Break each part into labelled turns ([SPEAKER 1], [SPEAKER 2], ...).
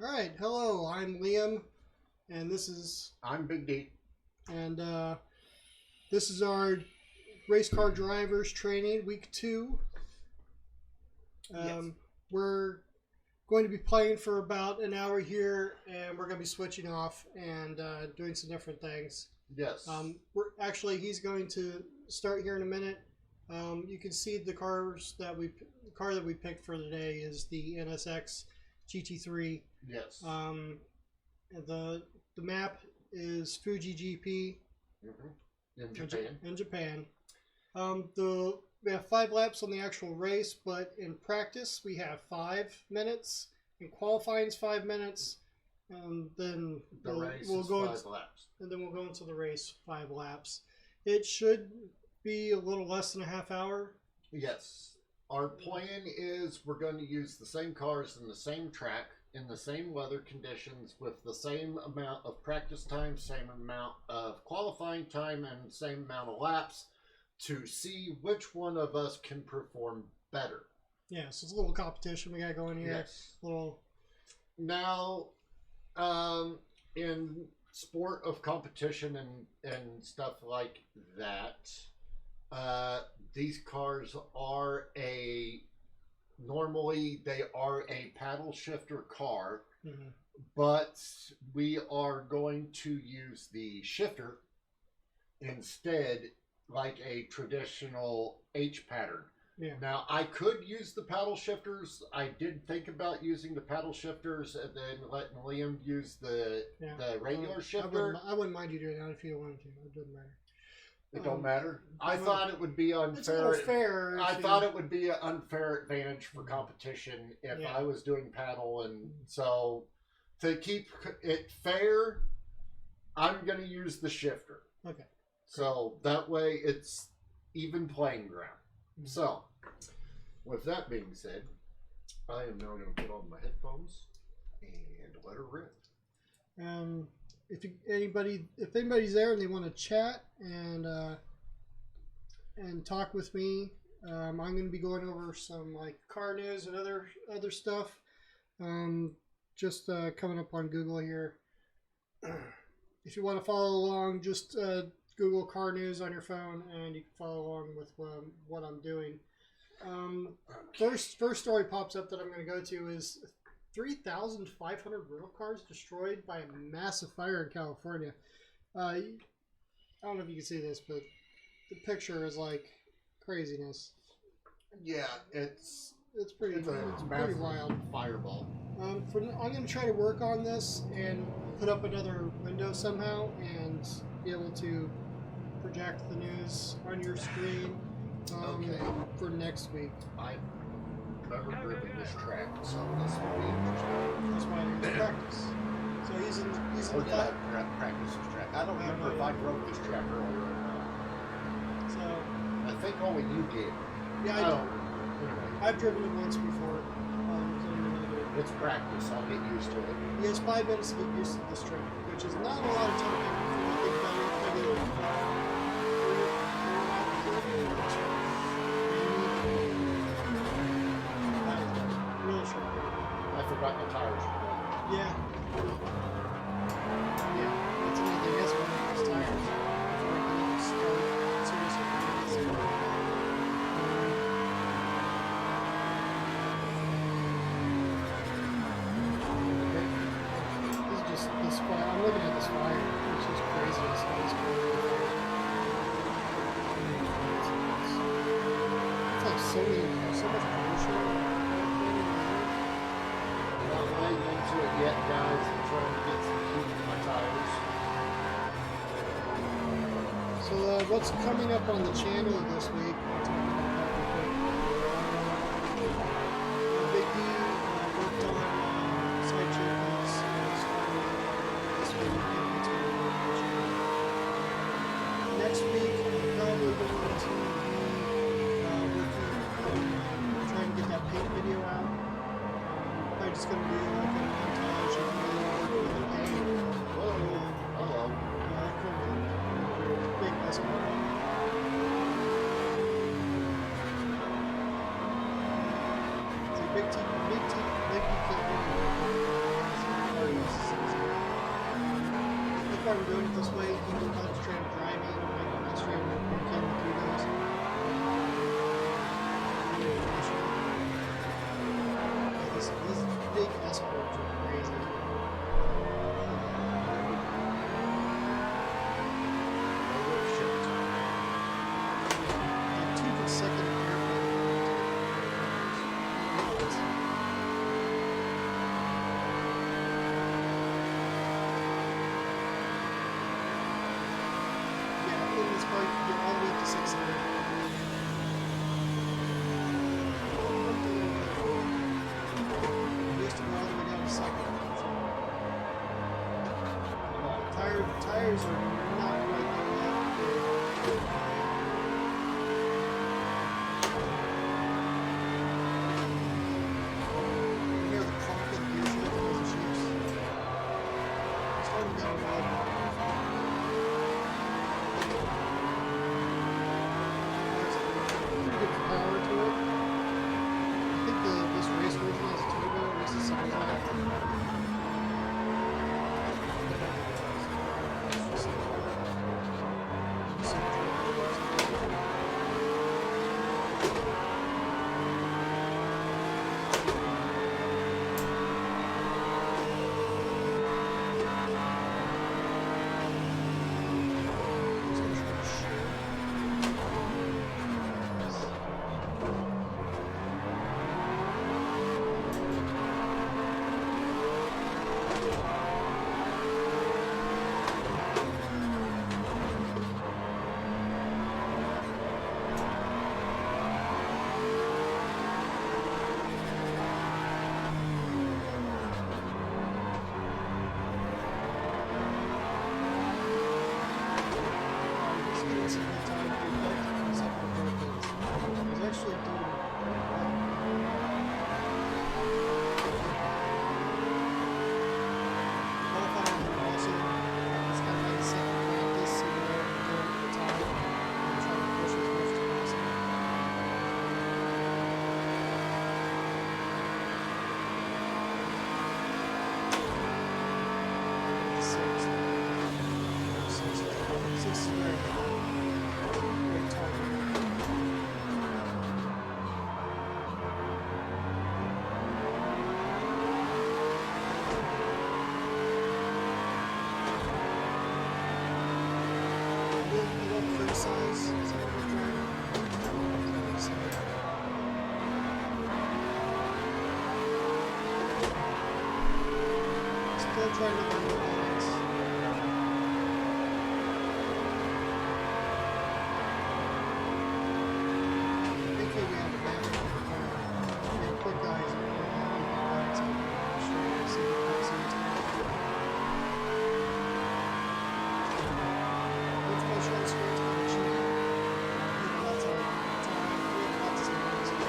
[SPEAKER 1] All right, hello, I'm Liam, and this is
[SPEAKER 2] I'm Big D.
[SPEAKER 1] and this is our race car drivers training week 2.
[SPEAKER 2] Yes.
[SPEAKER 1] We're going to be playing for about an hour here, and we're going to be switching off and doing some different things.
[SPEAKER 2] Yes.
[SPEAKER 1] He's going to start here in a minute. You can see the car that we picked for today is the NSX GT3.
[SPEAKER 2] Yes.
[SPEAKER 1] The map is Fuji GP.
[SPEAKER 2] In Japan.
[SPEAKER 1] In Japan. We have 5 laps on the actual race, but in practice we have 5 minutes. In qualifying is 5 minutes. Then
[SPEAKER 2] the race
[SPEAKER 1] we'll
[SPEAKER 2] is
[SPEAKER 1] go
[SPEAKER 2] 5 laps.
[SPEAKER 1] And then we'll go into the race 5 laps. It should be a little less than a half hour.
[SPEAKER 2] Yes. Our plan is we're going to use the same cars in the same track, in the same weather conditions, with the same amount of practice time, same amount of qualifying time, and same amount of laps to see which one of us can perform better.
[SPEAKER 1] Yeah, so it's a little competition we got going here.
[SPEAKER 2] Yes.
[SPEAKER 1] Now,
[SPEAKER 2] in sport of competition and stuff like that, these cars are normally they are a paddle shifter car, but we are going to use the shifter instead, like a traditional H pattern.
[SPEAKER 1] Yeah.
[SPEAKER 2] Now, I could use the paddle shifters. I did think about using the paddle shifters and then letting Liam use the regular shifter.
[SPEAKER 1] I wouldn't mind you doing that if you wanted to. It doesn't matter.
[SPEAKER 2] It don't matter. I thought it would be unfair.
[SPEAKER 1] It's a little fair.
[SPEAKER 2] I thought it would be an unfair advantage for competition if I was doing paddle, and so to keep it fair, I'm going to use the shifter.
[SPEAKER 1] Okay.
[SPEAKER 2] So that way it's even playing ground. So, with that being said, I am now going to put on my headphones and let her rip.
[SPEAKER 1] If anybody's there and they want to chat and talk with me, I'm going to be going over some like car news and other stuff. Just coming up on Google here. If you want to follow along, just Google car news on your phone, and you can follow along with what I'm doing. First story pops up that I'm going to go to is 3,500 rental cars destroyed by a massive fire in California. I don't know if you can see this, but the picture is like craziness.
[SPEAKER 2] Yeah, it's
[SPEAKER 1] pretty wild.
[SPEAKER 2] Fireball.
[SPEAKER 1] I'm going to try to work on this and put up another window somehow and be able to project the news on your screen for next week.
[SPEAKER 2] I've never driven this track, so this will be interesting.
[SPEAKER 1] That's why it's practice. So he's in
[SPEAKER 2] practice this track. I don't remember if I drove this track earlier or not.
[SPEAKER 1] So
[SPEAKER 2] I think only you did.
[SPEAKER 1] Yeah, I've driven it once before.
[SPEAKER 2] It's practice. I'll get used to it.
[SPEAKER 1] He has 5 minutes to get used to this track, which is not a lot of time. Really short.
[SPEAKER 2] I forgot my tires.
[SPEAKER 1] Yeah. That's another thing. That's one of those tires. I'm looking at this fire, which is crazy. It's like so much pollution.
[SPEAKER 2] Not laying into it yet, guys. I'm trying to get some heat in my tires.
[SPEAKER 1] So what's coming up on the channel this week? Big D worked on side treatments. Next week, I'm probably going to be trying to get that paint video out. I'm just going to do like a montage of me working with the paint.
[SPEAKER 2] Hello.
[SPEAKER 1] Big mess of it. It's a big team, big can't do it. far I'm doing it this way. You can concentrate on driving, like concentrate on working through those. These big S-curves are crazy. And 2 consecutive airplanes. Yeah, in this part you can get all the way up to 600. Used to go all the way down to second. Tires are not quite there yet. You hear the clunk of the gear shift as it shifts. It's starting to get wild. There's pretty good power to it. I think this race version has a turbo, race is Still trying to learn the balance. I think we have a map. Yeah, quick guys. Information on the screen is kind of cheap. Lots of time, lots of cars are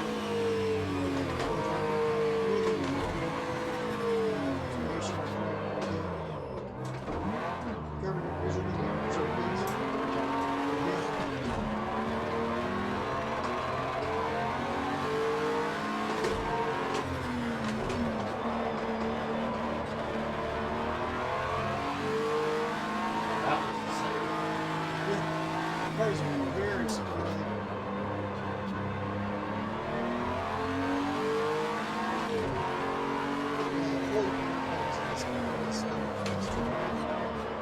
[SPEAKER 1] very smooth.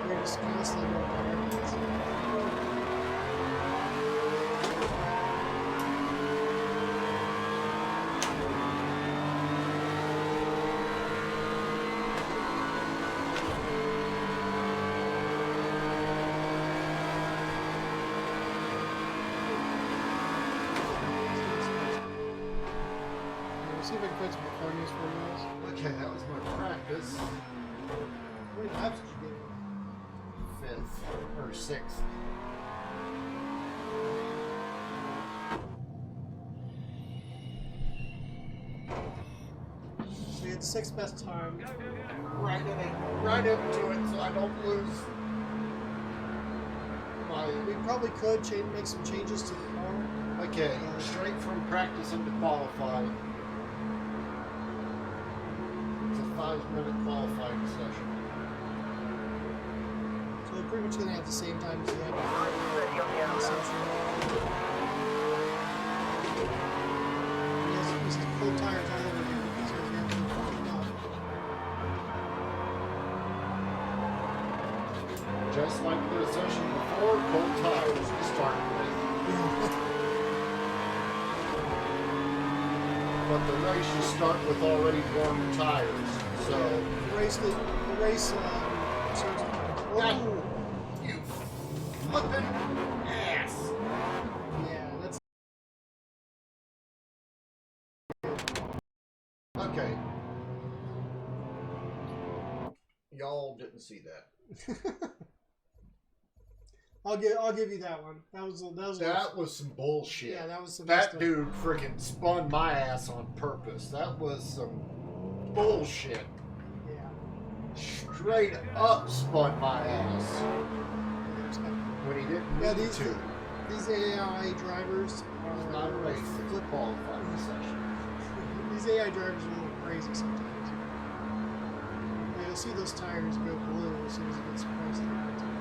[SPEAKER 1] We're just constantly going backwards. See if I can find some recordings for you guys.
[SPEAKER 2] Okay, that was my practice.
[SPEAKER 1] How many laps did you get?
[SPEAKER 2] Fifth or sixth.
[SPEAKER 1] So you had 6th best time.
[SPEAKER 2] Right into it, so I don't lose my.
[SPEAKER 1] We probably could make some changes to the car.
[SPEAKER 2] Okay, straight from practice into qualify. It's a 5-minute qualifying session.
[SPEAKER 1] pretty much gonna have the same time as you had before. This is full tires all over here because we're going to be fucking up.
[SPEAKER 2] Just like the session before, cold tires to start with. But the race you start with already warm tires, so
[SPEAKER 1] the race starts.
[SPEAKER 2] God, you flippin' ass.
[SPEAKER 1] Yeah, that's
[SPEAKER 2] Okay. Y'all didn't see that.
[SPEAKER 1] I'll give you that one. That was
[SPEAKER 2] Some bullshit.
[SPEAKER 1] Yeah, that was some
[SPEAKER 2] That
[SPEAKER 1] stuff.
[SPEAKER 2] dude freaking spun my ass on purpose. That was some bullshit.
[SPEAKER 1] Yeah.
[SPEAKER 2] Straight up spun my ass when he didn't
[SPEAKER 1] Yeah,
[SPEAKER 2] need to.
[SPEAKER 1] these AI drivers are
[SPEAKER 2] Not race, it's a qualifying session.
[SPEAKER 1] These AI drivers are a little crazy sometimes. Yeah, you'll see those tires go blue as soon as it gets close to the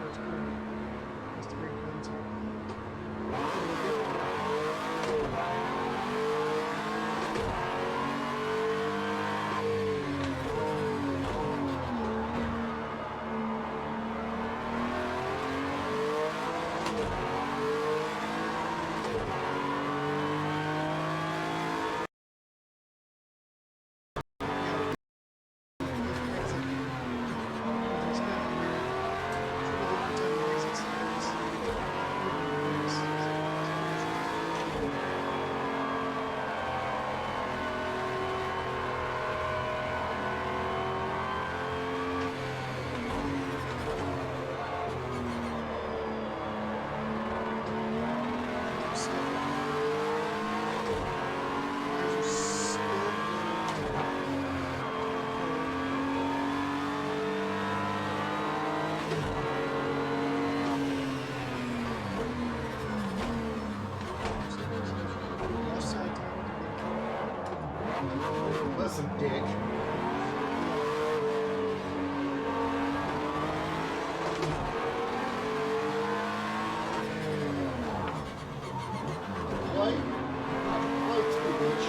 [SPEAKER 1] first corner. That's the big ones are.
[SPEAKER 2] Listen, dick. Play? Play too, bitch.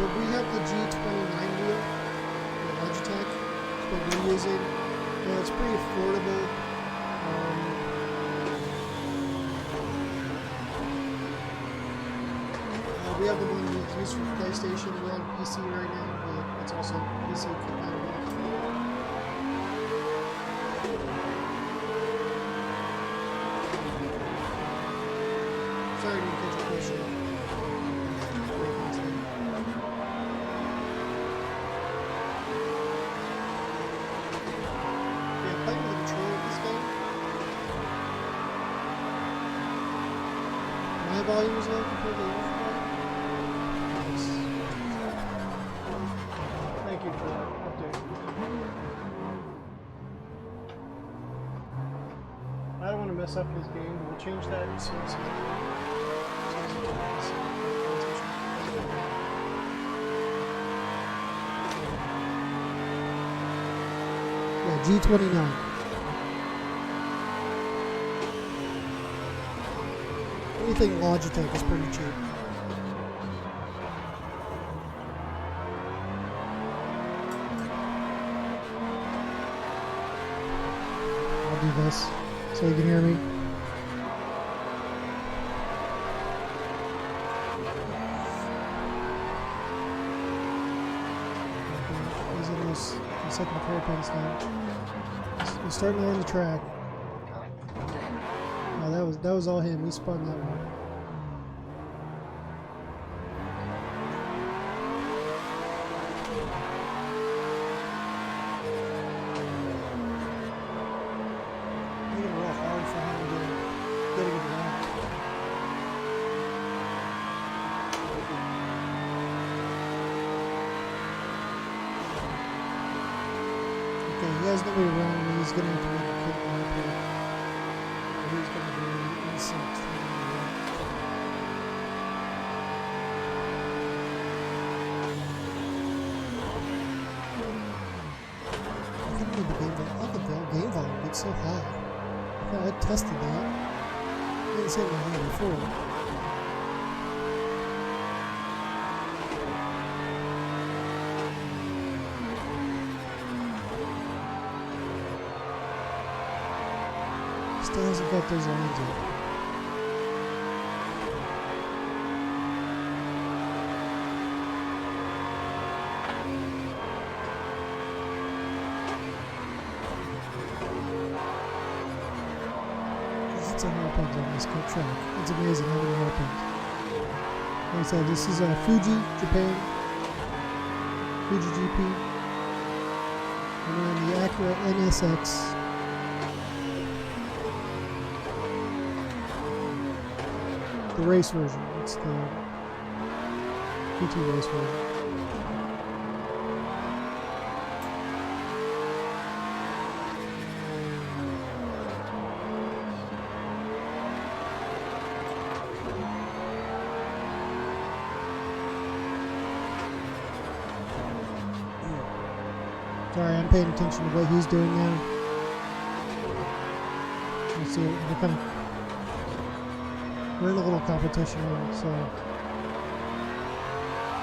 [SPEAKER 1] Well, we have the G29 wheel, the Logitech. It's what we're using. It's pretty affordable. We have the one we use for PlayStation. We're on PC right now, but it's also PC compatible. Sorry to catch your question. Playing with the controller of this game. My volume is low compared to yours. Nice. Thank you for that update. I don't want to mess up his game. We'll change that as soon as G29. Anything Logitech is pretty cheap. I'll do this so you can hear me. These are those second hairpins now. He's starting to learn the track. Oh, that was all him. He spun that one. he has nobody around him. He's gonna have to make a quick lap here. He's gonna be in sixth. Game volume gets so high. Yeah, I tested that. I didn't say it was high before. Still hasn't got those lines yet. Lots of hairpins on this track. It's amazing how many hairpins. Like I said, this is Fuji, Japan. Fuji GP. And then the Acura NSX. The race version. It's the PT race version. Sorry, I'm paying attention to what he's doing now. Let's see, we're in a little competition here, so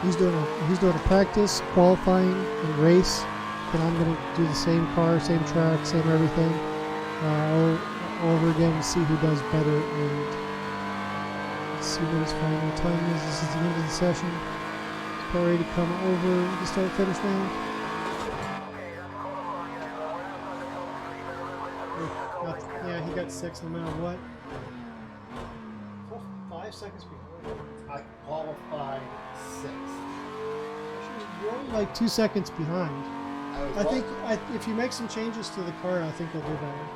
[SPEAKER 1] he's doing a practice, qualifying, and race. And I'm gonna do the same car, same track, same everything, all over again to see who does better. And let's see what his final time is. This is the end of the session. It's probably ready to come over the start finish now. Yeah, he got 6 no matter what. 5 seconds behind.
[SPEAKER 2] I qualified 6th.
[SPEAKER 1] You're only like 2 seconds behind. I think if you make some changes to the car, I think you'll do better.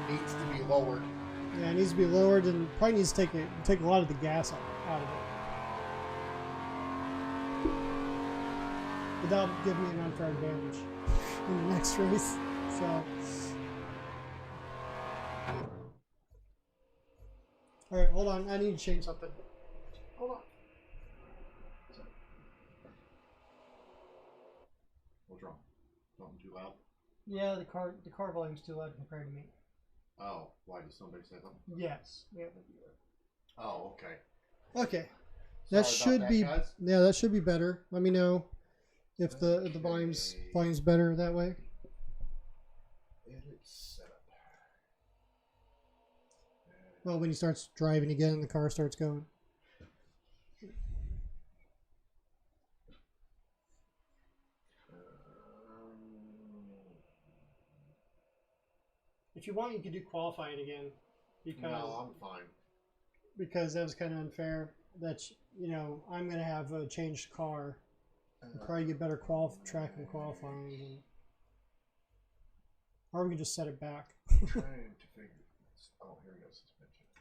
[SPEAKER 2] It needs to be lowered.
[SPEAKER 1] Yeah, it needs to be lowered, and probably needs to take a lot of the gas out of it. Without giving me an unfair advantage in the next race. So, all right, hold on. I need to change something. Hold on.
[SPEAKER 2] What's wrong? Something too loud?
[SPEAKER 1] Yeah, the car volume's too loud compared to me.
[SPEAKER 2] Oh, why did somebody say something?
[SPEAKER 1] Yes, we have the viewer.
[SPEAKER 2] Oh, okay.
[SPEAKER 1] Okay, that should be
[SPEAKER 2] guys.
[SPEAKER 1] Yeah, that should be better. Let me know if the volume's better that way.
[SPEAKER 2] Edit setup.
[SPEAKER 1] Well, when he starts driving again, the car starts going. If you want, you can do qualifying again, because
[SPEAKER 2] No, I'm fine.
[SPEAKER 1] Because that was kind of unfair. That's, I'm gonna have a changed car and probably get better track and qualifying, or we can just set it back.
[SPEAKER 2] Trying to figure. Oh, here we go.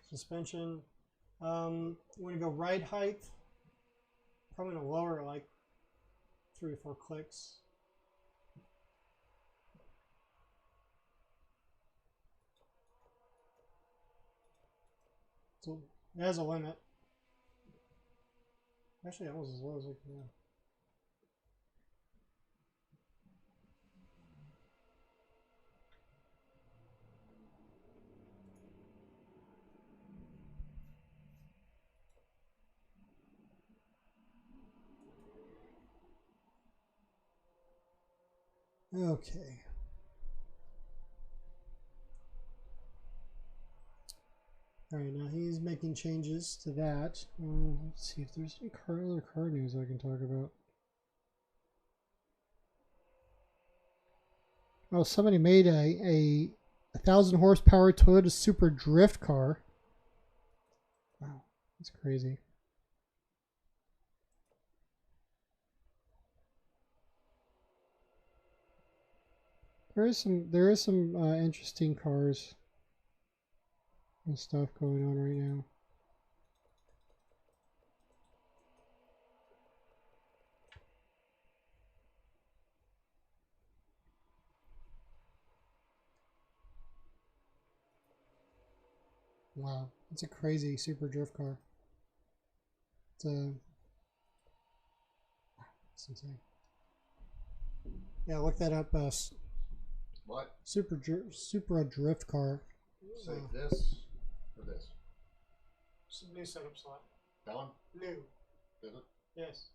[SPEAKER 1] Suspension. I'm gonna go ride height. Probably gonna lower like 3 or 4 clicks. So it has a limit. Actually, almost as low as I can go. Okay. All right, now he's making changes to that. Let's see if there's any other car news I can talk about. Oh, somebody made a 1,000 horsepower Toyota Super drift car. Wow, that's crazy. There is some interesting cars and stuff going on right now. Wow, it's a crazy super drift car. It's insane. Yeah, look that up.
[SPEAKER 2] What?
[SPEAKER 1] Supra drift car.
[SPEAKER 2] Save this or this?
[SPEAKER 1] Some new setup slot.
[SPEAKER 2] That one?
[SPEAKER 1] New.
[SPEAKER 2] Is it?
[SPEAKER 1] Yes.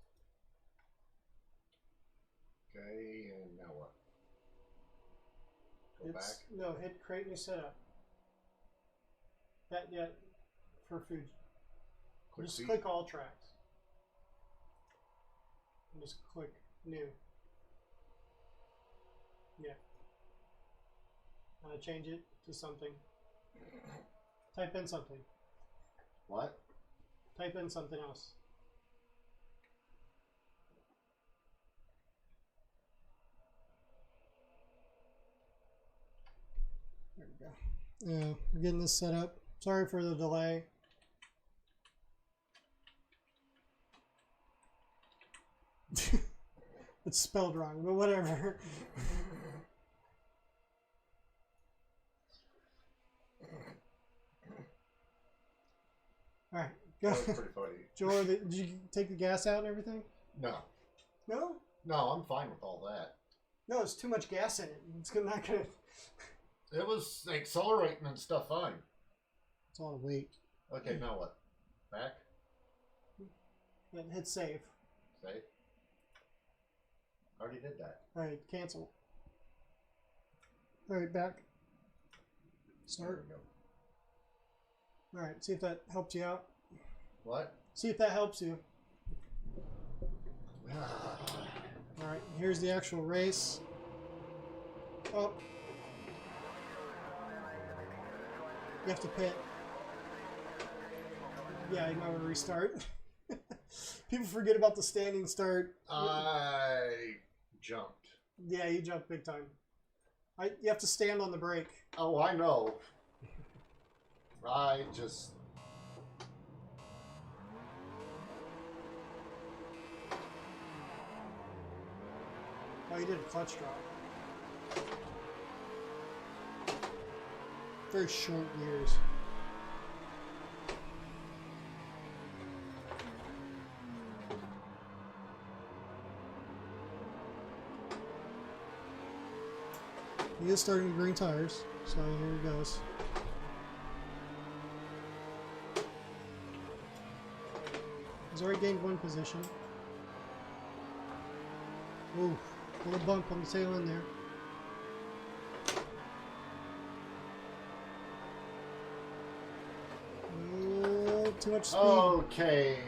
[SPEAKER 2] Okay, and now what? Go back.
[SPEAKER 1] No, hit create new setup. That yeah, for food. Just click all tracks. And just click new. Yeah. Change it to something. Type in something.
[SPEAKER 2] What?
[SPEAKER 1] Type in something else. There we go. Yeah, we're getting this set up. Sorry for the delay. It's spelled wrong, but whatever. All right, go.
[SPEAKER 2] That was pretty funny.
[SPEAKER 1] Joel, did you take the gas out and everything?
[SPEAKER 2] No.
[SPEAKER 1] No?
[SPEAKER 2] No, I'm fine with all that.
[SPEAKER 1] No, it's too much gas in it. It's not gonna.
[SPEAKER 2] It was accelerating and stuff fine.
[SPEAKER 1] It's a lot of weight.
[SPEAKER 2] Okay, now what? Back?
[SPEAKER 1] And hit save.
[SPEAKER 2] Save? Already did that.
[SPEAKER 1] All right, cancel. All right, back. Start.
[SPEAKER 2] There
[SPEAKER 1] All right, see if that helps you out.
[SPEAKER 2] we go. What?
[SPEAKER 1] See if that helps you. All right, here's the actual race. Oh. You have to pit. Yeah, you might want to restart. People forget about the standing start.
[SPEAKER 2] I jumped.
[SPEAKER 1] Yeah, you jumped big time. You have to stand on the brake.
[SPEAKER 2] Oh, I know. I just...
[SPEAKER 1] Oh, you did a clutch drop. Very short gears. He is starting with green tires, so here he goes. He's already gained one position. Ooh, a little bump on the tail end there. Oh, too much speed.
[SPEAKER 2] Okay.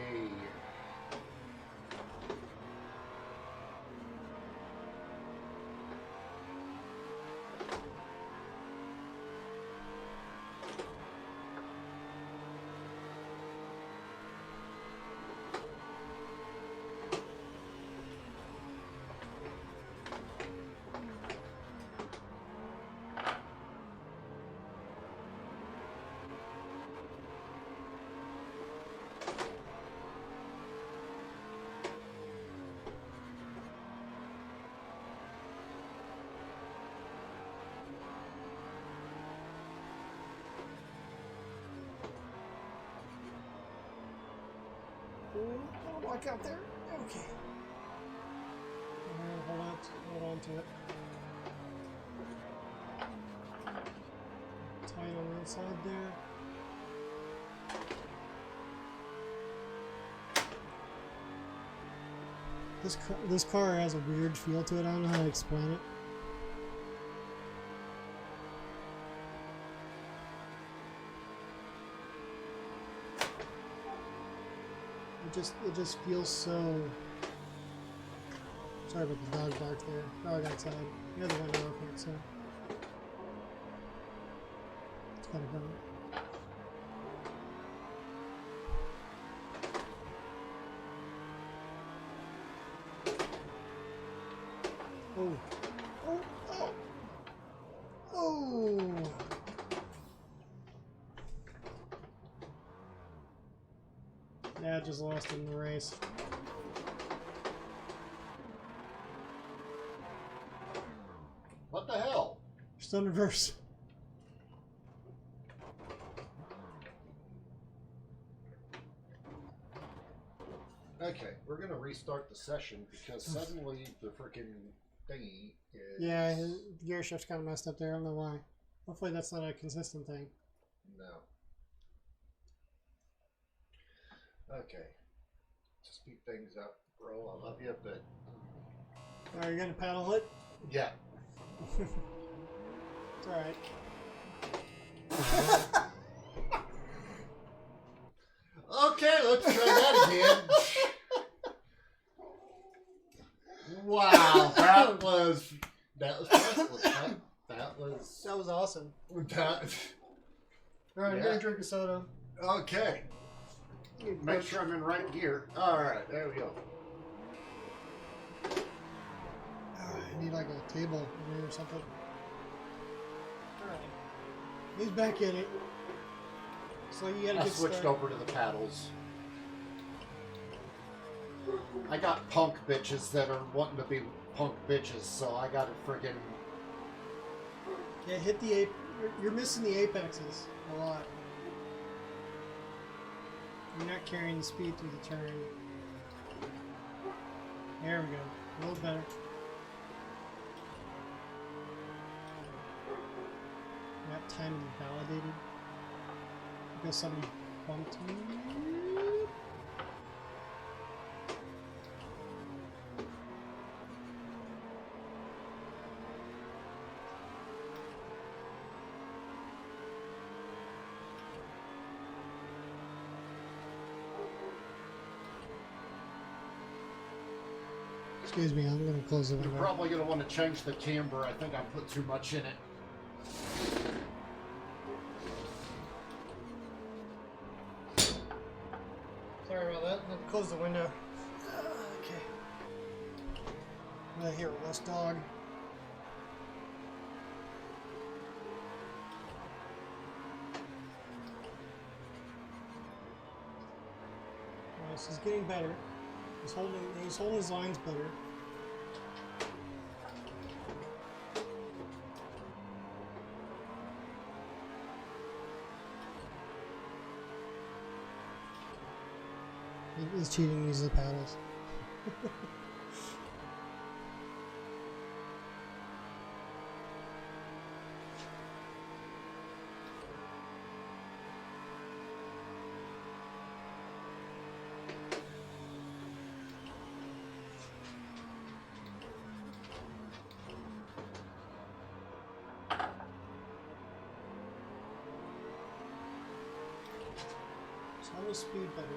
[SPEAKER 1] I'll walk out there. Okay. Hold on to it. Tight on the inside there. This car has a weird feel to it. I don't know how to explain it. It just feels so. Sorry about the dog bark there. Dog outside. The other one open, so it's kind of funny. Oh. Oh. Oh. Oh. Yeah, just lost in the race.
[SPEAKER 2] What the hell?
[SPEAKER 1] Still in reverse.
[SPEAKER 2] restart the session because suddenly the freaking thingy is.
[SPEAKER 1] Yeah, his gear shift's kind of messed up there. I don't know why. Hopefully that's not a consistent thing.
[SPEAKER 2] No. Okay. To speed things up, bro, I love you, but.
[SPEAKER 1] Are you gonna paddle it?
[SPEAKER 2] Yeah.
[SPEAKER 1] It's alright.
[SPEAKER 2] Okay, let's try that again. Wow, that was priceless. That was
[SPEAKER 1] awesome.
[SPEAKER 2] that.
[SPEAKER 1] Alright, I'm
[SPEAKER 2] Yeah.
[SPEAKER 1] gonna drink a soda.
[SPEAKER 2] Okay. Make sure I'm in right gear. All right, there we go.
[SPEAKER 1] I need like a table or something. Alright. He's back in it. So you gotta
[SPEAKER 2] I
[SPEAKER 1] get
[SPEAKER 2] switched
[SPEAKER 1] started.
[SPEAKER 2] over to the paddles. I got punk bitches that are wanting to be punk bitches, so I got to friggin'
[SPEAKER 1] Yeah, hit the ape. You're missing the apexes a lot. You're not carrying the speed through the turn. There we go. A little better. That time validated. Because somebody bumped me. Excuse me, I'm going to close the
[SPEAKER 2] You're
[SPEAKER 1] window.
[SPEAKER 2] probably going to want to change the timbre. I think I put too much in it.
[SPEAKER 1] Sorry about that. Let me close the window. Okay. I'm going to hear a lost dog. This is getting better. He's holding his lines better. He's cheating to use the paddles. So how does speed better?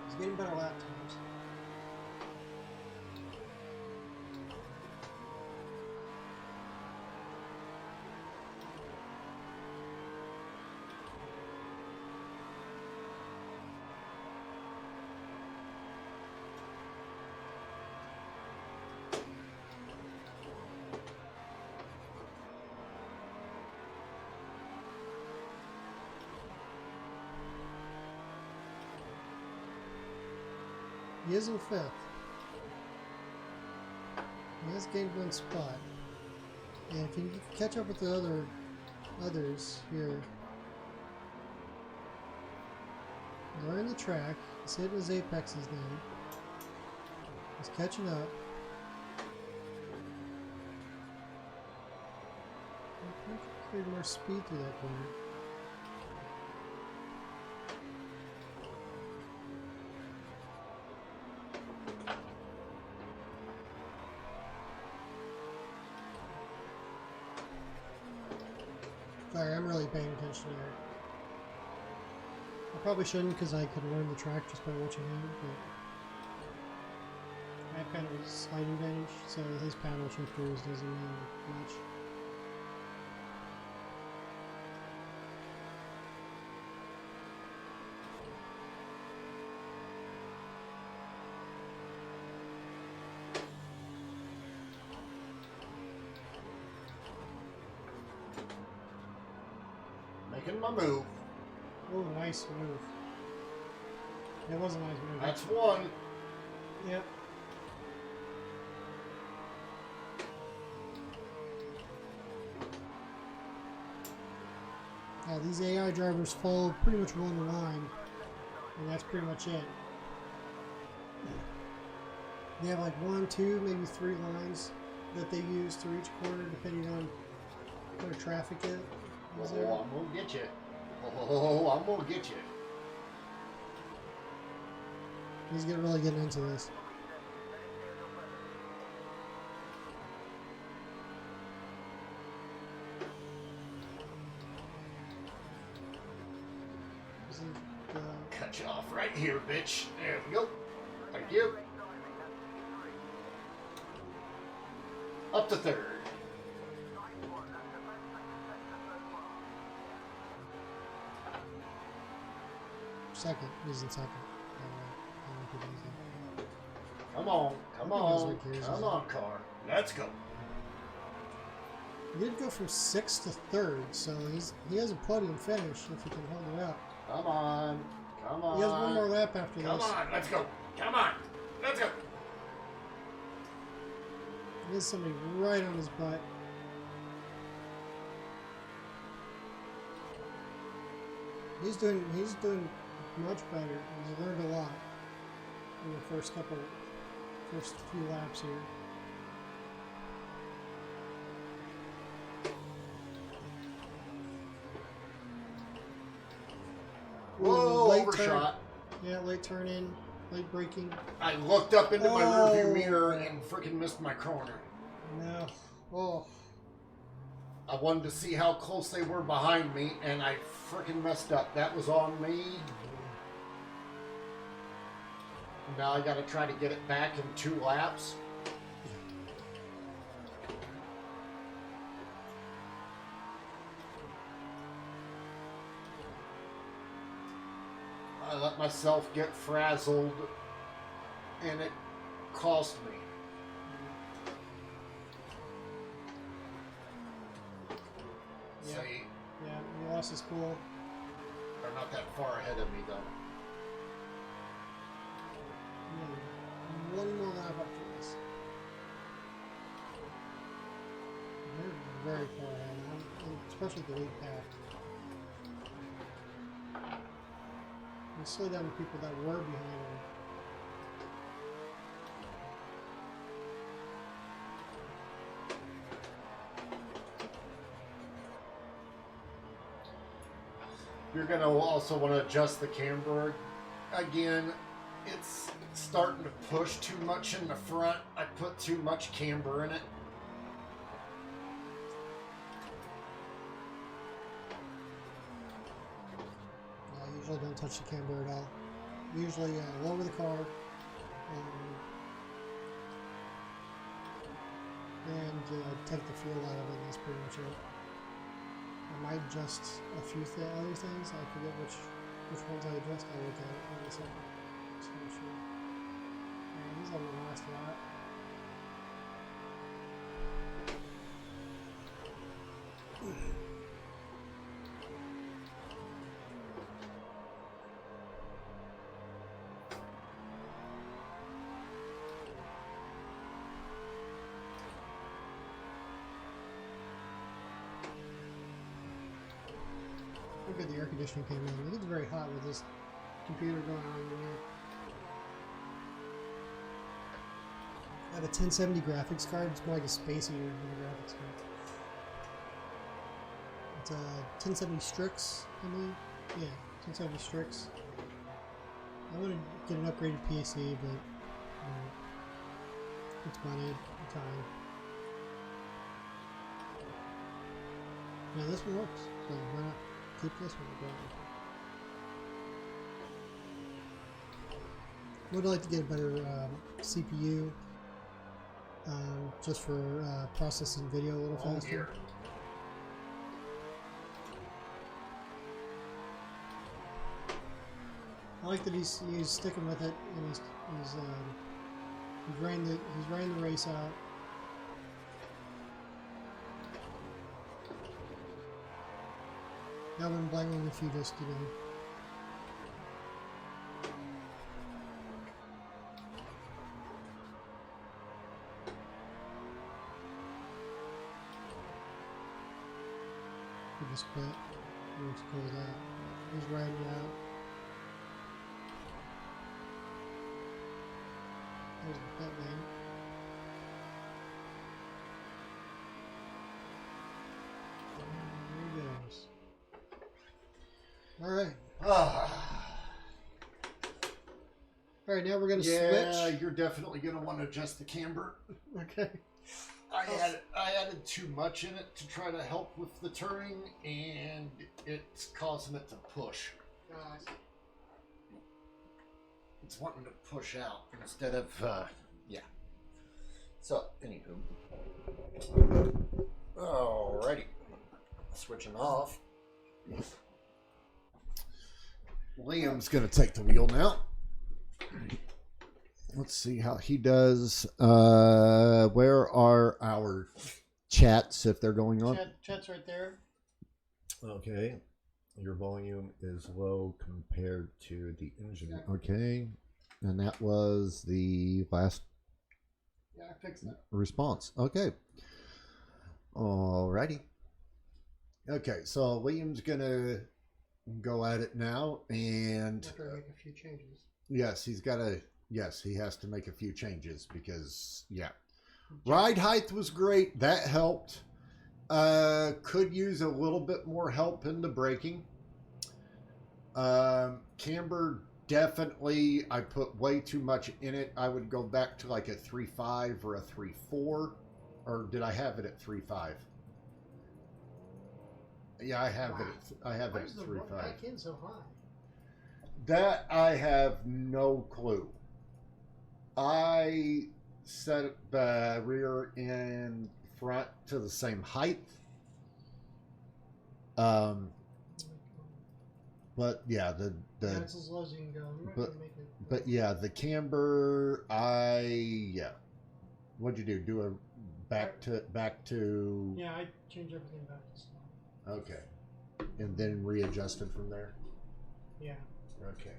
[SPEAKER 1] He's getting better lap times. He is in fifth. He has gained one spot. And if you catch up with the others here, they're in the track. He's hitting his apexes now. He's catching up. Create more speed through that corner. Sorry, I'm really paying attention here. I probably shouldn't because I could learn the track just by watching him, but I have kind of a slight advantage, so his paddle shifters doesn't mean much.
[SPEAKER 2] Making my move.
[SPEAKER 1] Oh, nice move. It was a nice move.
[SPEAKER 2] That's one.
[SPEAKER 1] Yep. Yeah, these AI drivers follow pretty much one line, and that's pretty much it. They have like 1, 2, maybe 3 lines that they use through each corner, depending on where traffic is there.
[SPEAKER 2] Oh, I'm gonna get you. Oh, I'm gonna get you.
[SPEAKER 1] He's really getting into this.
[SPEAKER 2] Cut you off right here, bitch. There we go. Thank you. Up to third.
[SPEAKER 1] Second. He's in second.
[SPEAKER 2] Come on. Come on. Come on, car. Let's go.
[SPEAKER 1] He did go from 6th to 3rd, so he has a podium finish if he can hold it up.
[SPEAKER 2] Come on. Come on.
[SPEAKER 1] He has one more lap after this.
[SPEAKER 2] Come on. Let's go. Come on. Let's go.
[SPEAKER 1] There's somebody right on his butt. He's doing much better. He's learned a lot in the first few laps here.
[SPEAKER 2] Whoa,
[SPEAKER 1] late
[SPEAKER 2] overshot.
[SPEAKER 1] Turn. Yeah, late turn in, late braking.
[SPEAKER 2] I looked up into my rearview mirror and freaking missed my corner.
[SPEAKER 1] No. Oh.
[SPEAKER 2] I wanted to see how close they were behind me, and I freaking messed up. That was on me. Now I got to try to get it back in 2 laps. I let myself get frazzled, and it cost me.
[SPEAKER 1] Yeah.
[SPEAKER 2] See,
[SPEAKER 1] Yeah, he lost his cool.
[SPEAKER 2] they're not that far ahead of me, though.
[SPEAKER 1] Yeah, one more lap after this. They're very far ahead, especially the lead path. You slow down the people that were behind him.
[SPEAKER 2] You're going to also want to adjust the camber. Again, it's starting to push too much in the front. I put too much camber in it.
[SPEAKER 1] I usually don't touch the camber at all. Usually lower the car and take the fuel out of it. That's pretty much it. I might adjust a few other things. I forget which ones I adjust. I'll look at it in a second. Just to make sure. He's on the last lap. Look at the air conditioning came in. It gets very hot with this computer going on in here. I have a 1070 graphics card. It's more like a space heater than a graphics card. It's a 1070 Strix, I believe. Yeah, 1070 Strix. I want to get an upgraded PC, but it's money and time. Now this one works, so why not keep this one going? Would like to get a better CPU, just for processing video a little faster.
[SPEAKER 2] Here.
[SPEAKER 1] I like that he's sticking with it, and he's ran the race out. I wouldn't blame him if you just, you know, he just quit. He was cool with that. He's riding it out. There's the pit lane. There he goes. All right. All right, now we're going to switch.
[SPEAKER 2] You're definitely going to want to adjust the camber.
[SPEAKER 1] Okay.
[SPEAKER 2] I added too much in it to try to help with the turning, and it's causing it to push. It's wanting to push out instead of, yeah. So, anywho. Alrighty. Switching off. Liam's going to take the wheel now. Let's see how he does. Where are our chats if they're going on?
[SPEAKER 1] Chat's right there.
[SPEAKER 2] Okay. Your volume is low compared to the engine. Okay. And that was the last
[SPEAKER 1] I fixed that.
[SPEAKER 2] response. Okay. Alrighty. Okay, so Liam's gonna go at it now, and
[SPEAKER 1] After I make a few changes.
[SPEAKER 2] yes, he has to make a few changes because ride height was great. That helped. Could use a little bit more help in the braking. Camber, definitely, I put way too much in it. I would go back to like a 3.5 or a 3.4, or did I have it at 3.5? Yeah, I have it. I have it at 3.5.
[SPEAKER 1] Back in so high?
[SPEAKER 2] That I have no clue. I set the rear and front to the same height. But yeah,
[SPEAKER 1] that's as low as you can go. I'm not gonna make it.
[SPEAKER 2] But yeah, the camber, what'd you do? Do a back to
[SPEAKER 1] Yeah, I changed everything back to slow.
[SPEAKER 2] Okay. And then readjusted from there?
[SPEAKER 1] Yeah.
[SPEAKER 2] Okay.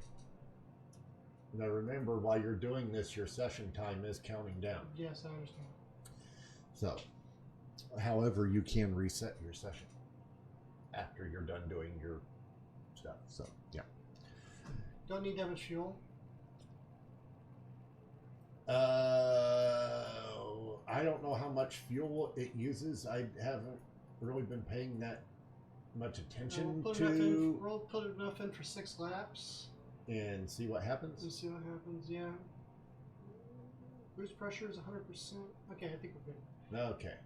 [SPEAKER 2] Now remember, while you're doing this, your session time is counting down.
[SPEAKER 1] Yes, I understand.
[SPEAKER 2] So, however, you can reset your session after you're done doing your stuff. So, yeah.
[SPEAKER 1] Don't need that much fuel.
[SPEAKER 2] I don't know how much fuel it uses. I haven't really been paying that much attention
[SPEAKER 1] We'll put enough in for 6 laps.
[SPEAKER 2] And see what happens.
[SPEAKER 1] And see what happens, yeah. Boost pressure is 100%. Okay, I think we're good.
[SPEAKER 2] Okay.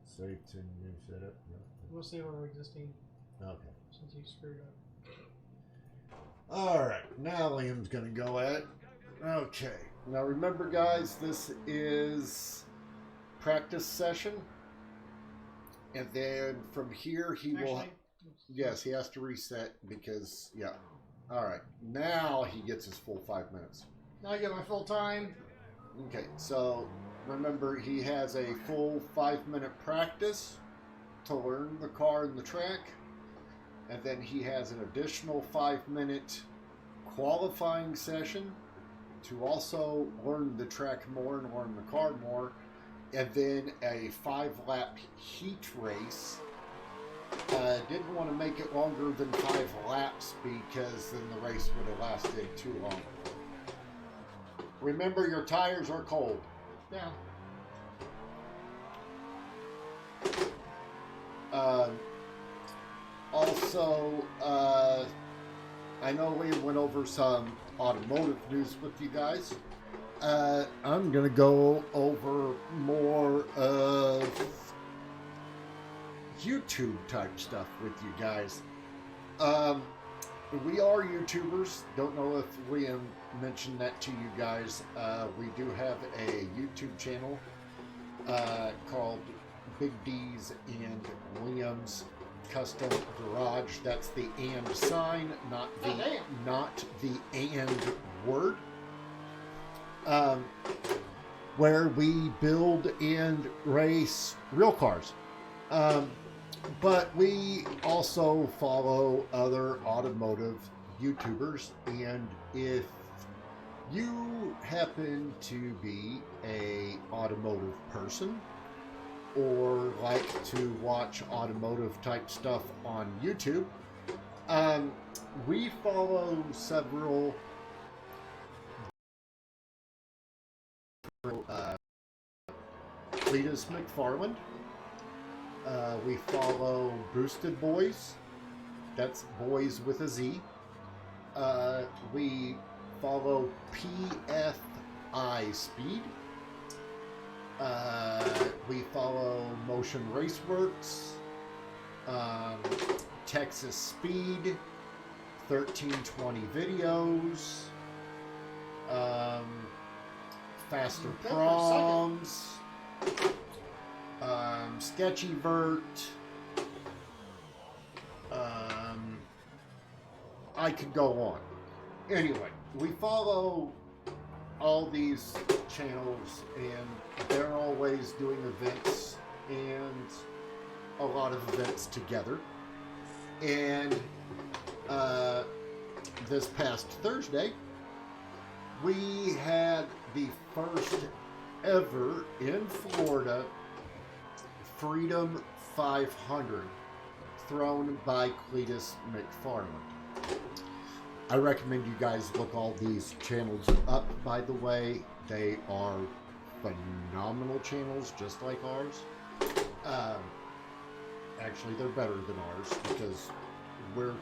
[SPEAKER 2] Save to new setup. No.
[SPEAKER 1] We'll save our existing.
[SPEAKER 2] Okay.
[SPEAKER 1] Since you screwed up.
[SPEAKER 2] All right. Now Liam's gonna go at it. Okay. Now remember, guys, this is practice session, and then from here he will. Yes, he has to reset because All right. Now he gets his full 5 minutes.
[SPEAKER 1] Now I get my full time.
[SPEAKER 2] Okay, so remember he has a full 5-minute practice to learn the car and the track, and then he has an additional 5-minute qualifying session to also learn the track more and learn the car more, and then a 5-lap heat race. Didn't want to make it longer than 5 laps because then the race would have lasted too long. Remember, your tires are cold.
[SPEAKER 1] Yeah.
[SPEAKER 2] Also, I know we went over some automotive news with you guys. I'm going to go over more of YouTube type stuff with you guys. We are YouTubers. Don't know if Liam mentioned that to you guys. We do have a YouTube channel called Big D's and Liam's Custom Garage. That's the and sign, not the and word. Where we build and race real cars. But we also follow other automotive YouTubers, and if you happen to be a automotive person or like to watch automotive type stuff on YouTube, we follow several Cletus McFarland. We follow Boosted Boys. That's boys with a Z. We follow PFI Speed. We follow Motion Raceworks. Texas Speed. 1320 Videos. Faster Proms. Sketchy Vert. I could go on. Anyway, we follow all these channels, and they're always doing events and a lot of events together. And this past Thursday, we had the first ever in Florida Freedom 500 thrown by Cletus McFarland. I recommend you guys look all these channels up, by the way. They are phenomenal channels, just like ours. Actually, they're better than ours because we're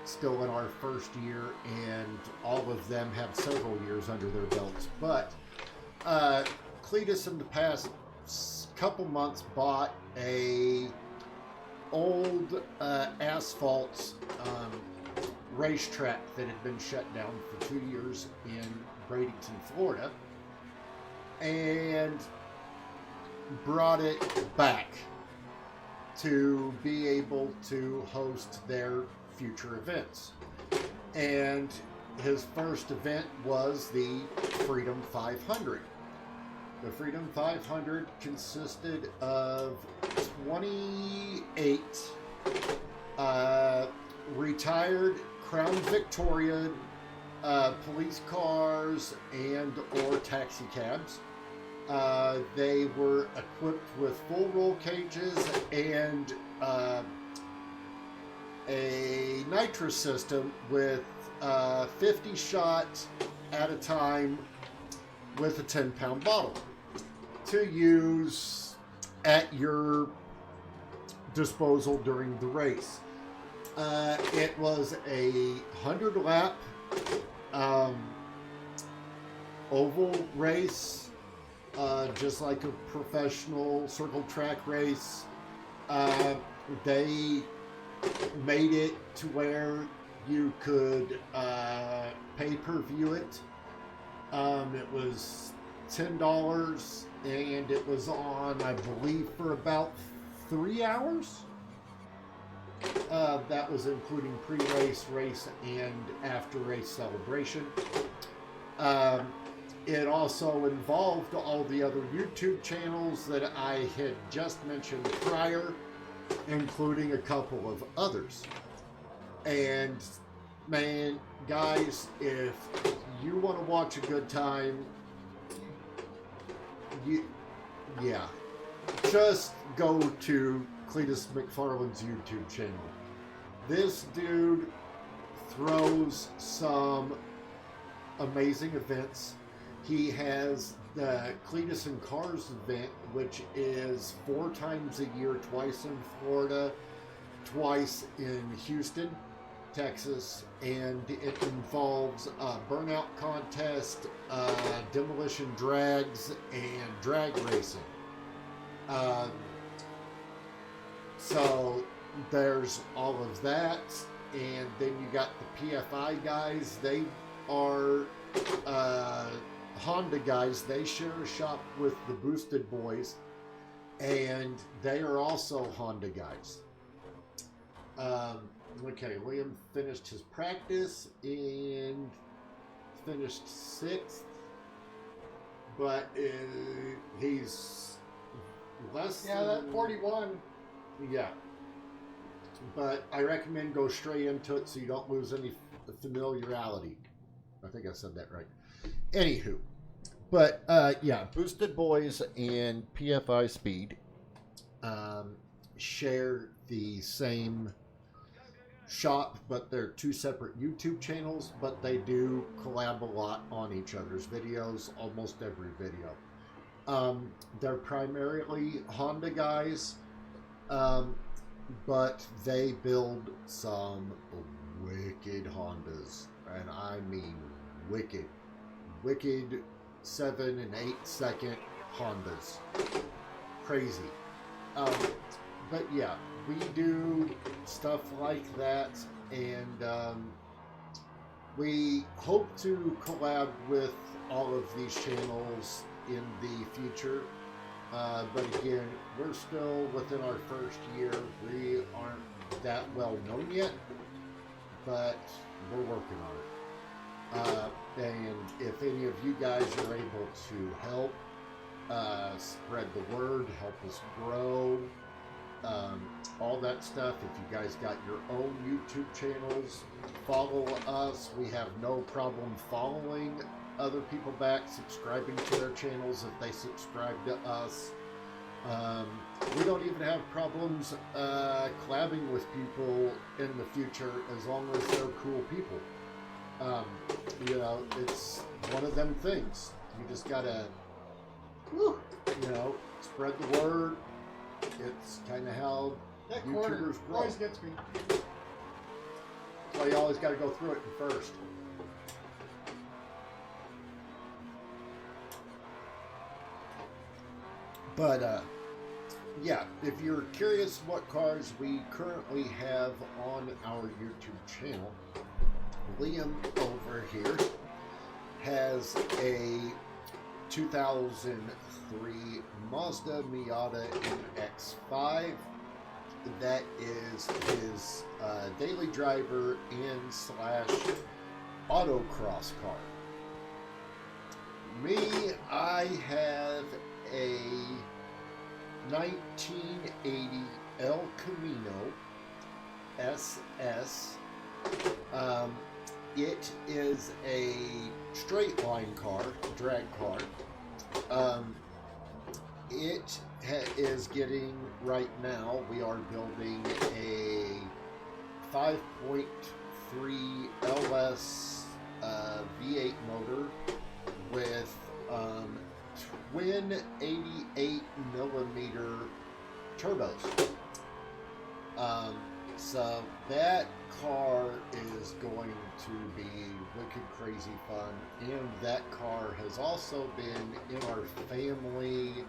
[SPEAKER 2] still in our first year and all of them have several years under their belts. But Cletus in the past couple months bought a old asphalt racetrack that had been shut down for 2 years in Bradenton, Florida, and brought it back to be able to host their future events. And his first event was the Freedom 500. The Freedom 500 consisted of 28 retired Crown Victoria police cars and or taxi cabs. They were equipped with full roll cages and a nitrous system with 50 shots at a time with a 10-pound bottle to use at your disposal during the race. It was a 100-lap oval race, just like a professional circle track race. They made it to where you could pay-per-view it. It was $10 and it was on, I believe, for about 3 hours. That was including pre-race, race, and after-race celebration. It also involved all the other YouTube channels that I had just mentioned prior, including a couple of others. And man, guys, if you want to watch a good time, just go to Cletus McFarland's YouTube channel. This dude throws some amazing events. He has the Cletus and Cars event, which is 4 times a year, twice in Florida, twice in Houston, Texas, and it involves a burnout contest, demolition drags, and drag racing. So there's all of that, and then you got the PFI guys. They are Honda guys. They share a shop with the Boosted Boys, and they are also Honda guys. Okay, Liam finished his practice and finished 6th, but he's less than...
[SPEAKER 1] that 41.
[SPEAKER 2] Yeah. But I recommend go straight into it so you don't lose any familiarity. I think I said that right. Anywho. But, yeah, Boosted Boys and PFI Speed share the same shop, but they're two separate YouTube channels, but they do collab a lot on each other's videos, almost every video. They're primarily Honda guys, but they build some wicked Hondas, and I mean wicked 7 and 8 second Hondas. Crazy. But yeah, we do stuff like that, and we hope to collab with all of these channels in the future. But again, we're still within our first year. We aren't that well known yet, but we're working on it. And if any of you guys are able to help spread the word, help us grow, all that stuff. If you guys got your own YouTube channels, follow us. We have no problem following other people back, subscribing to their channels if they subscribe to us. We don't even have problems collabing with people in the future as long as they're cool people. You know, it's one of them things. You just gotta, you know, spread the word. It's kind of how
[SPEAKER 1] That
[SPEAKER 2] YouTubers
[SPEAKER 1] corner
[SPEAKER 2] grow.
[SPEAKER 1] always gets me.
[SPEAKER 2] So you always got to go through it first. But yeah, if you're curious what cars we currently have on our YouTube channel, Liam over here has a 2003 Mazda Miata MX-5. That is his daily driver and slash autocross car. Me, I have a 1980 El Camino SS. It is a straight line car, drag car. It is getting, right now, we are building a 5.3 LS V8 motor with twin 88 millimeter turbos. So that car is going to be wicked crazy fun, and that car has also been in our family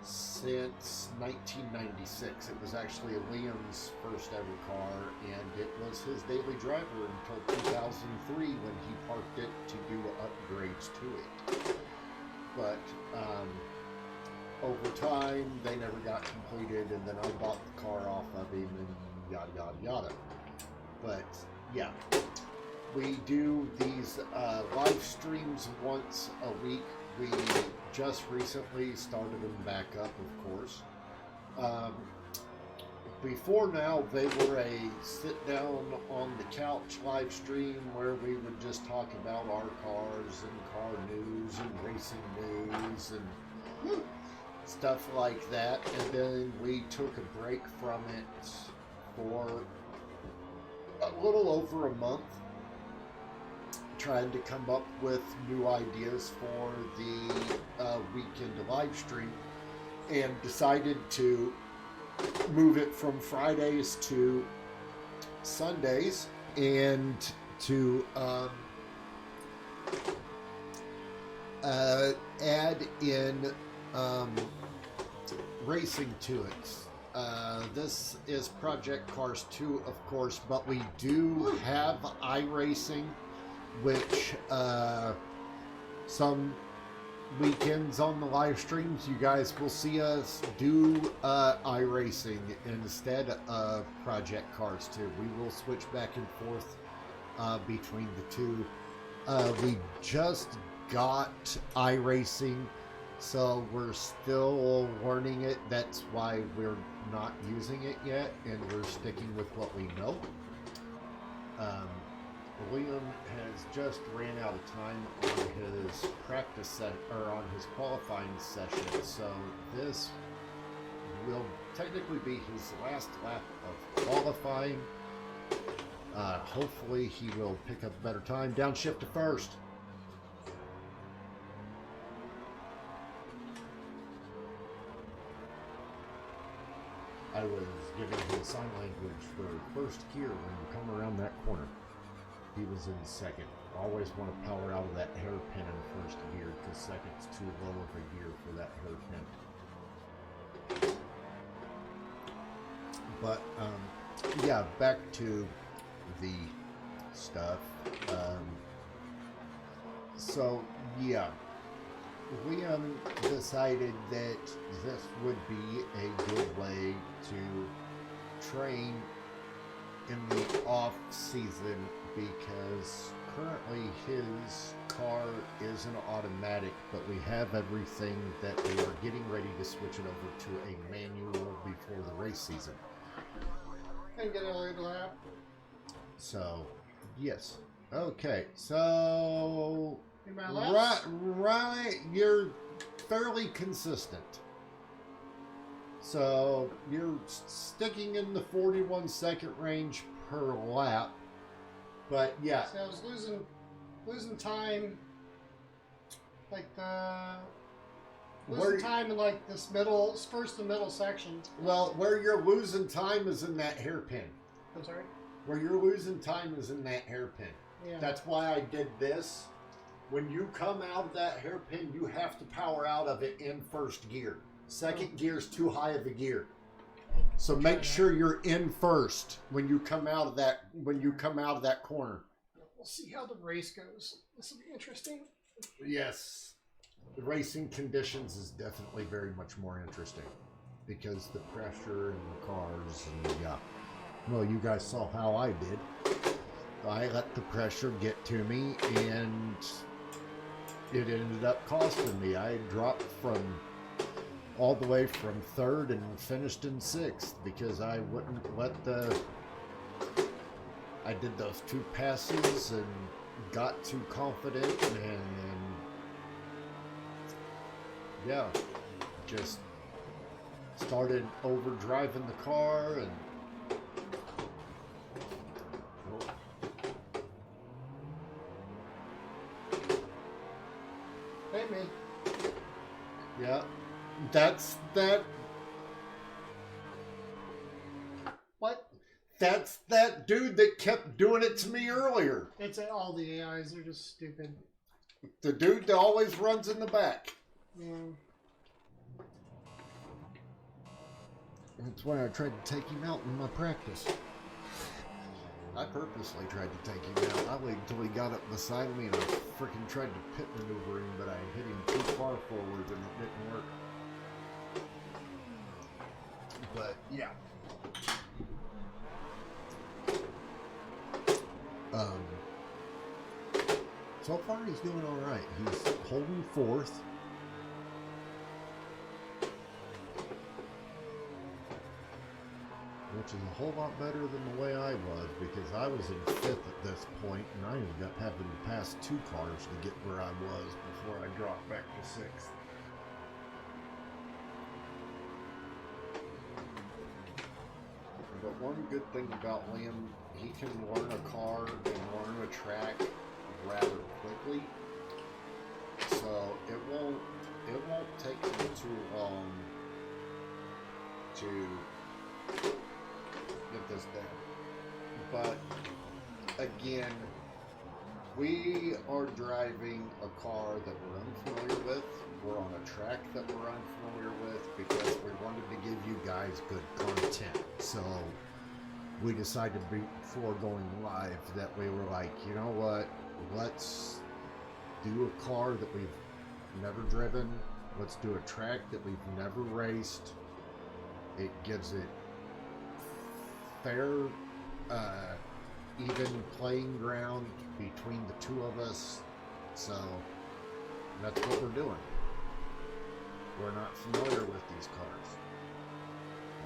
[SPEAKER 2] since 1996. It was actually Liam's first ever car, and it was his daily driver until 2003 when he parked it to do upgrades to it. But over time, they never got completed, and then I bought the car off of him, and yada yada yada. But yeah, we do these live streams once a week. We just recently started them back up, of course. Before now, they were a sit down on the couch live stream where we would just talk about our cars and car news and racing news and stuff like that. And then we took a break from it for a little over a month, trying to come up with new ideas for the weekend live stream, and decided to move it from Fridays to Sundays, and to add in racing to it. This is Project Cars 2, of course, but we do have iRacing, which some weekends on the live streams you guys will see us do iRacing instead of Project Cars 2. We will switch back and forth between the two. We just got iRacing, so we're still learning it. That's why we're not using it yet, and we're sticking with what we know. Liam has just ran out of time on his practice set, or on his qualifying session, so this will technically be his last lap of qualifying. Hopefully he will pick up a better time. Downshift to first. I was giving him sign language for first gear when you come around that corner. He was in second. Always want to power out of that hairpin in first gear because second's too low of a gear for that hairpin. But yeah, back to the stuff. So yeah, we decided that this would be a good way to train in the off season because currently his car is an automatic, but we have everything that we are getting ready to switch it over to a manual before the race season.
[SPEAKER 1] And get a little lap.
[SPEAKER 2] So, yes. Okay, so
[SPEAKER 1] In my laps?
[SPEAKER 2] right, you're fairly consistent. So you're sticking in the 41-second range per lap, but yeah.
[SPEAKER 1] So I was losing time, like losing time in like this first and middle section.
[SPEAKER 2] Well, where you're losing time is in that hairpin.
[SPEAKER 1] I'm sorry.
[SPEAKER 2] Where you're losing time is in that hairpin.
[SPEAKER 1] Yeah.
[SPEAKER 2] That's why I did this. When you come out of that hairpin, you have to power out of it in first gear. Second gear is too high of a gear. So make sure you're in first when you come out of that corner.
[SPEAKER 1] We'll see how the race goes. This will be interesting.
[SPEAKER 2] Yes. The racing conditions is definitely very much more interesting because the pressure and the cars and yeah. Well, you guys saw how I did. I let the pressure get to me and it ended up costing me. I dropped from all the way from third and finished in sixth because I wouldn't let I did those two passes and got too confident and yeah, just started overdriving the car and
[SPEAKER 1] Hey, me.
[SPEAKER 2] yeah. That's that.
[SPEAKER 1] What?
[SPEAKER 2] That's that dude that kept doing it to me earlier.
[SPEAKER 1] It's all the AIs. They're just stupid.
[SPEAKER 2] The dude that always runs in the back.
[SPEAKER 1] Yeah.
[SPEAKER 2] That's why I tried to take him out in my practice. I purposely tried to take him out. I waited until he got up beside me and I freaking tried to pit maneuver him, but I hit him too far forward and it didn't work. But yeah. So far he's doing all right. He's holding fourth. Which is a whole lot better than the way I was because I was in fifth at this point and I ended up having to pass two cars to get where I was before I dropped back to sixth. But one good thing about Liam, he can learn a car and learn a track rather quickly. So it won't take him too long to get this down. But again, we are driving a car that we're unfamiliar with. We're on a track that we're unfamiliar with because we wanted to give you guys good content. So we decided before going live that we were like, you know what? Let's do a car that we've never driven. Let's do a track that we've never raced. It gives it fair, even playing ground between the two of us. So that's what we're doing. We're not familiar with these cars.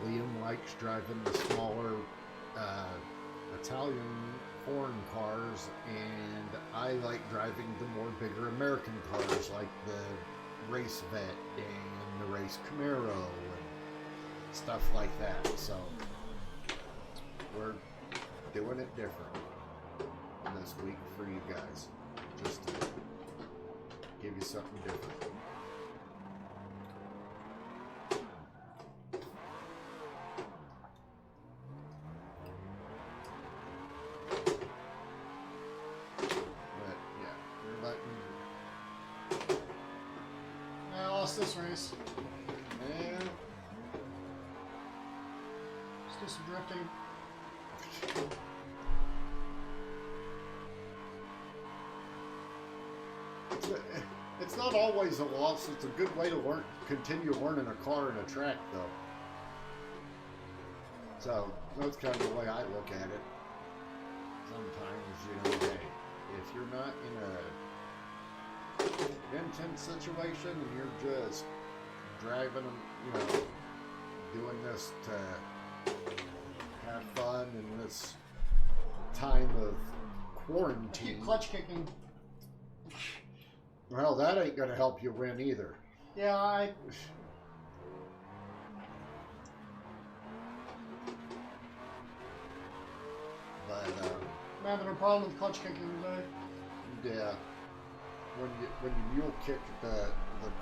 [SPEAKER 2] Liam likes driving the smaller Italian foreign cars, and I like driving the more bigger American cars like the Race Vet and the Race Camaro and stuff like that. So we're doing it different this week for you guys. Just to give you something different. But yeah, we're letting.
[SPEAKER 1] I lost this race.
[SPEAKER 2] And
[SPEAKER 1] Let's do some drifting.
[SPEAKER 2] it's not always a loss. It's a good way to learn, continue learning a car and a track, though. So that's kind of the way I look at it. Sometimes, you know, hey, if you're not in a intense situation and you're just driving, you know, doing this to have fun in this time of
[SPEAKER 1] I
[SPEAKER 2] quarantine.
[SPEAKER 1] keep clutch kicking.
[SPEAKER 2] Well, that ain't gonna help you win either.
[SPEAKER 1] Yeah,
[SPEAKER 2] But
[SPEAKER 1] I'm having a problem with clutch kicking today.
[SPEAKER 2] yeah, when you mule kick the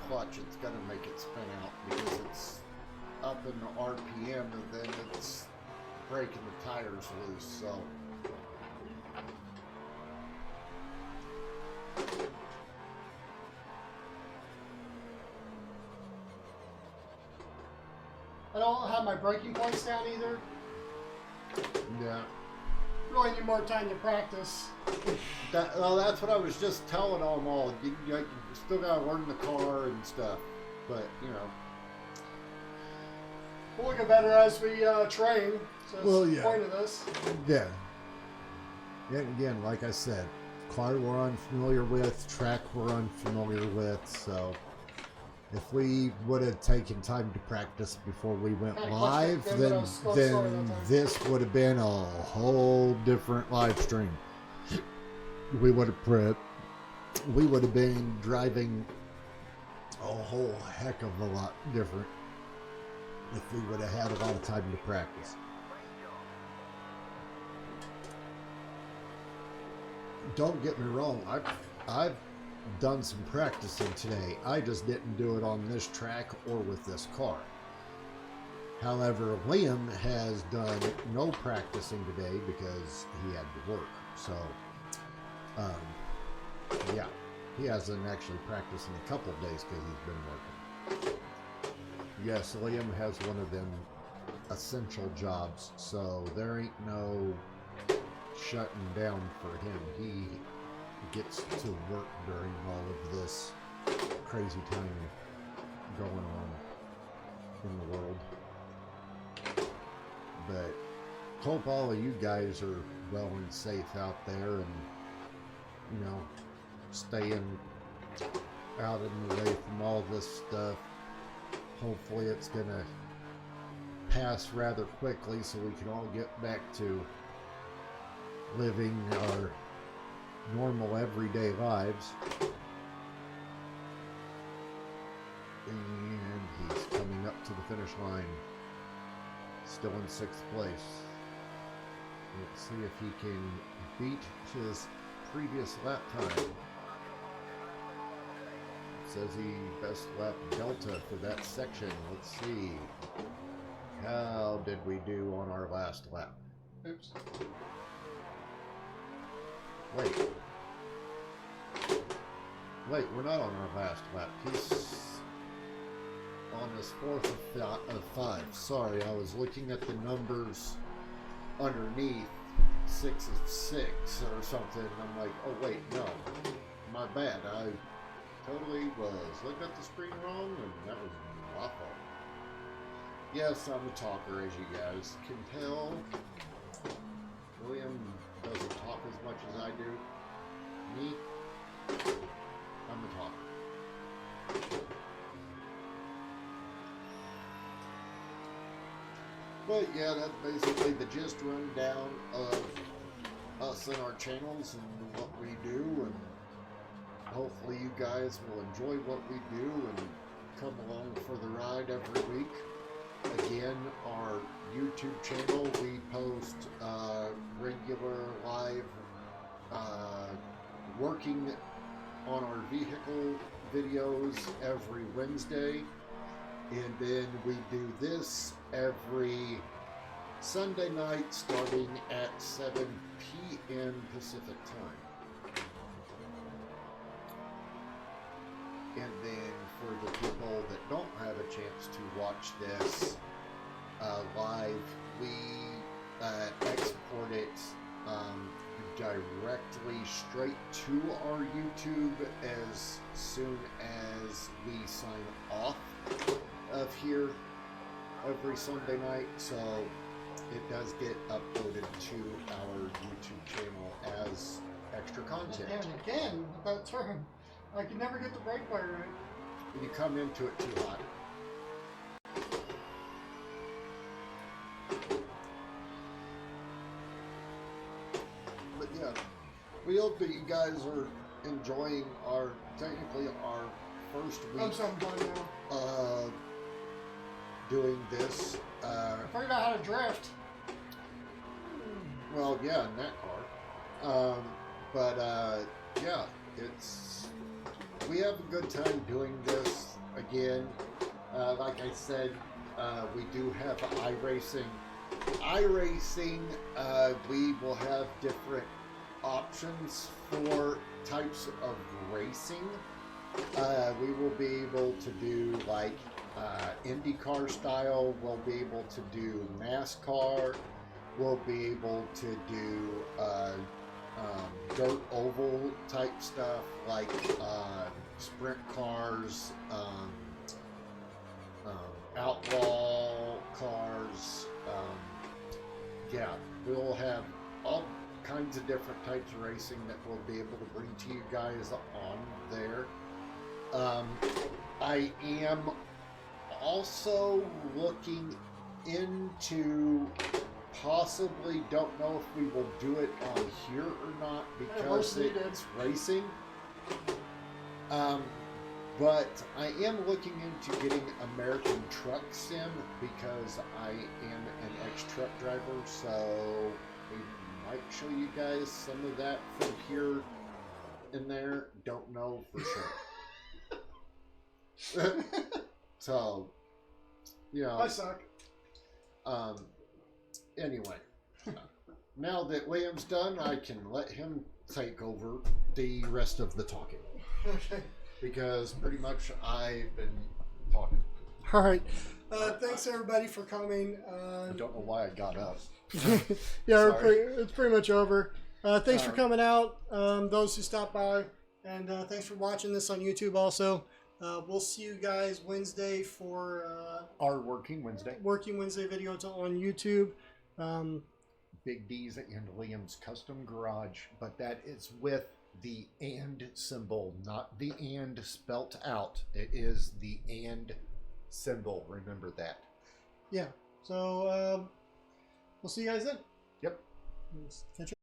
[SPEAKER 2] clutch, it's gonna make it spin out because it's up in the RPM and then it's breaking the tires loose. So.
[SPEAKER 1] I don't have my braking points down either.
[SPEAKER 2] Yeah.
[SPEAKER 1] Really need more time to practice.
[SPEAKER 2] Well, that's what I was just telling them all. You still gotta learn the car and stuff, but you know.
[SPEAKER 1] We'll get better as we train. So that's
[SPEAKER 3] Well,
[SPEAKER 1] the
[SPEAKER 3] yeah.
[SPEAKER 1] point of this.
[SPEAKER 3] Yeah. Yet again, like I said, car we're unfamiliar with, track we're unfamiliar with, so if we would have taken time to practice before we went
[SPEAKER 1] Kinda clutch
[SPEAKER 3] live,
[SPEAKER 1] kicked them, but I
[SPEAKER 3] then
[SPEAKER 1] was going slower that
[SPEAKER 3] then
[SPEAKER 1] time.
[SPEAKER 3] this would have been a whole different live stream. We would have been driving a whole heck of a lot different if we would have had a lot of time to practice. Don't get me wrong, I've done some practicing today. I just didn't do it on this track or with this car. However, Liam has done no practicing today because he had to work. So, yeah, he hasn't actually practiced in a couple of days because he's been working. Yes, Liam has one of them essential jobs, so there ain't no shutting down for him. He gets to work during all of this crazy time going on in the world. But hope all of you guys are well and safe out there and, you know, staying out and away from all this stuff. Hopefully it's gonna pass rather quickly so we can all get back to living our normal everyday lives. And he's coming up to the finish line, still in 6th place. Let's see if he can beat his previous lap time. Says he best lap delta for that section. Let's see. How did we do on our last lap?
[SPEAKER 1] Oops.
[SPEAKER 3] Wait, we're not on our last lap. He's on his 4th of 5. Sorry, I was looking at the numbers underneath. 6 of 6 or something. I'm like, oh wait, no. My bad. I totally was looking at the screen wrong, and that was my fault. Yes, I'm a talker, as you guys can tell. William doesn't talk as much as I do. Me, I'm a talker. But yeah, that's basically the gist rundown of us and our channels and what we do, and hopefully you guys will enjoy what we do and come along for the ride every week. again, our YouTube channel, we post regular live working on our vehicle videos every Wednesday. And then we do this every Sunday night starting at 7 p.m. Pacific time. And then for the people that don't have a chance to watch this live, we export it directly straight to our YouTube as soon as we sign off of here every Sunday night. So it does get uploaded to our YouTube channel as extra content.
[SPEAKER 1] And again, with that term, I can never get the brake bar right.
[SPEAKER 3] When you come into it too hot. But yeah, we hope that you guys are enjoying technically our first
[SPEAKER 1] I'm
[SPEAKER 3] week
[SPEAKER 1] so done now.
[SPEAKER 3] doing this.
[SPEAKER 1] I figured out how to drift.
[SPEAKER 3] Well, yeah, in that car. Yeah, we have a good time doing this. Again, like I said, we do have iRacing. iRacing, we will have different options for types of racing. We will be able to do like IndyCar style. We'll be able to do NASCAR. We'll be able to do dirt oval type stuff like sprint cars, outlaw cars. Yeah, we'll have all kinds of different types of racing that we'll be able to bring to you guys on there. I am also looking into, possibly, don't know if we will do it on here or not because it's racing. But I am looking into getting American Truck Sim because I am an ex-truck driver, so we might show you guys some of that from here and there. Don't know for sure. So, you know.
[SPEAKER 1] I suck.
[SPEAKER 3] Anyway, now that Liam's done, I can let him take over the rest of the talking.
[SPEAKER 1] Okay.
[SPEAKER 3] Because pretty much I've been talking.
[SPEAKER 1] All right. Thanks everybody for coming.
[SPEAKER 3] I don't know why I got up.
[SPEAKER 1] Yeah, it's pretty much over. Thanks for coming out, those who stopped by, and thanks for watching this on YouTube also. We'll see you guys Wednesday for
[SPEAKER 3] Our Working Wednesday.
[SPEAKER 1] Working Wednesday video on YouTube.
[SPEAKER 3] Big D's and Liam's Custom Garage, but that is with the and symbol, not the and spelt out. It is the and symbol. Remember that.
[SPEAKER 1] Yeah. So we'll see you guys then.
[SPEAKER 3] Yep.
[SPEAKER 1] Catch you.